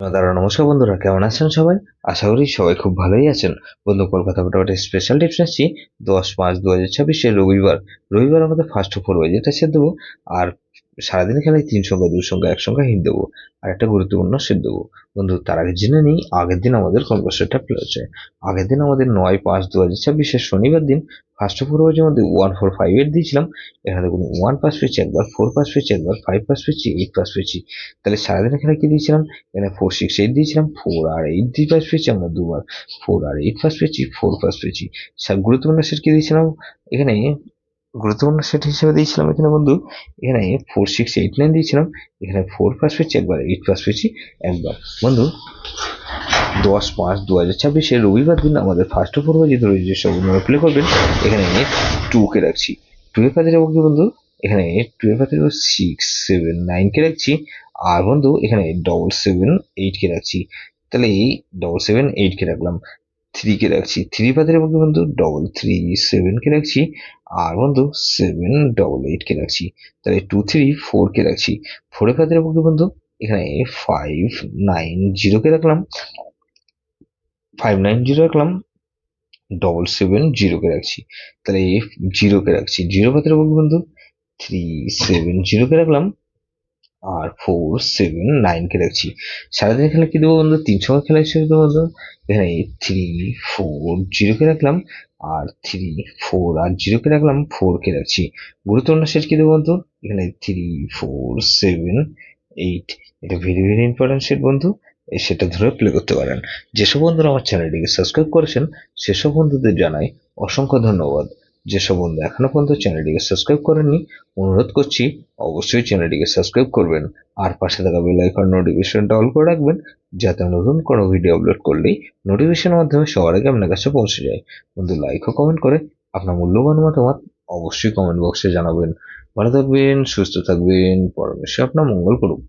দাদা নমস্কার বন্ধুরা, কেমন আছেন সবাই? আশা করি সবাই খুব ভালোই আছেন। বন্ধু, কলকাতা ফটোফট স্পেশাল টিপস আসছি 10/5/2026 রবিবার আমাদের ফার্স্ট ফোর ওয়ে যেটা সেট দেবো। আর সারাদিন খেলায় 3 সংখ্যা 2 সংখ্যা 1 সংখ্যা হিট দেবো। আর একটা গুরুত্বপূর্ণ সেট দেবো। বন্ধু, তার আগে জেনে নিই আগের দিন আমাদের কোন কোশ্চেনটা প্লে হচ্ছে। আগের দিন আমাদের 9/5/2026 শনিবার দিন ফার্স্ট ফোর ওয়ের মধ্যে 1458 দিয়েছিলাম। এখানে দেখুন 1 পাস পেয়েছি একবার, 4 পাস পেয়েছি একবার, 5 পাস পেয়েছি, 8 পাস পেয়েছি। তাহলে সারাদিনের খেলায় কি দিয়েছিলাম? এখানে 468 দিয়েছিলাম, 4 আর 8 দিয়ে পাস পেয়েছি আমরা দুবার, 4 আর 8 পাস পেয়েছি, 4 পাস পেয়েছি। গুরুত্বপূর্ণ সেট কি দিয়েছিলাম এখানে? গুরুত্বপূর্ণ সেট হিসেবে দিয়েছিলাম এখানে বন্ধু, এখানে 4689 দিয়েছিলাম। এখানে 4 পাস পেয়েছি একবার, 8 পাস পেয়েছি একবার। বন্ধু, 10/5/2026 রবিবার দিন আমাদের ফার্স্ট ফোর যে ধরে যেসব প্লে করবেন, এখানে 2 কে রাখছি। 2 এর পাশে যাবো কি বন্ধু? এখানে 2 এর পাশে 6 7 9 কে রাখছি। আর বন্ধু এখানে 7 7 8 কে রাখছি। তাহলে এই 7 7 8 কে রাখলাম। 3 কে রাখছি, 3 পাশে যাবো কি বন্ধু? 3 3 7 কে রাখছি। আর বন্ধু 7 8 8 কে রাখছি। তাহলে 2 3 4 কে রাখছি। 4 এর পাশে যাবো কি বন্ধু? এখানে 5 9 0 কে রাখলাম। 5 9 0 রাখলাম। 7 7 0 কে রাখছি। তাহলে 0 কে রাখছি। 0 পাতে রাখবো কি বন্ধু? 3 7 0 কে রাখলাম। আর 4 7 9 কে রাখছি। সারাদিন খেলা কি দেবো বন্ধু? 3 সংখ্যা খেলা হিসেবে দেবো বন্ধু। এখানে 3 4 0 কে রাখলাম। আর 3 4 আর 0 কে রাখলাম, 4 কে রাখছি। গুরুত্বপূর্ণ সেট কি দেবো বন্ধু? এখানে 3 4 7 8। এটা ভেরি ভেরি ইম্পর্টেন্ট সেট বন্ধু। সেটা ধরে প্লে করতে পারেন। যেসব বন্ধুরা আমার চ্যানেলটিকে সাবস্ক্রাইব করেছেন সেসব বন্ধুদের জানাই অসংখ্য ধন্যবাদ। যেসব বন্ধু এখনো পর্যন্ত চ্যানেলটিকে সাবস্ক্রাইব করেননি, অনুরোধ করছি অবশ্যই চ্যানেলটিকে সাবস্ক্রাইব করবেন। আর পাশে থাকা বেল আইকন নোটিফিকেশনটা অল করে রাখবেন, যাতে নতুন কোনো ভিডিও আপলোড করলেই নোটিফিকেশনের মাধ্যমে সবার আগে আপনার কাছে পৌঁছে যায়। বন্ধু, লাইক ও কমেন্ট করে আপনার মূল্যবান মতামত অবশ্যই কমেন্ট বক্সে জানাবেন। ভালো থাকবেন, সুস্থ থাকবেন, পরমেশ্বর আপনার মঙ্গল করুন।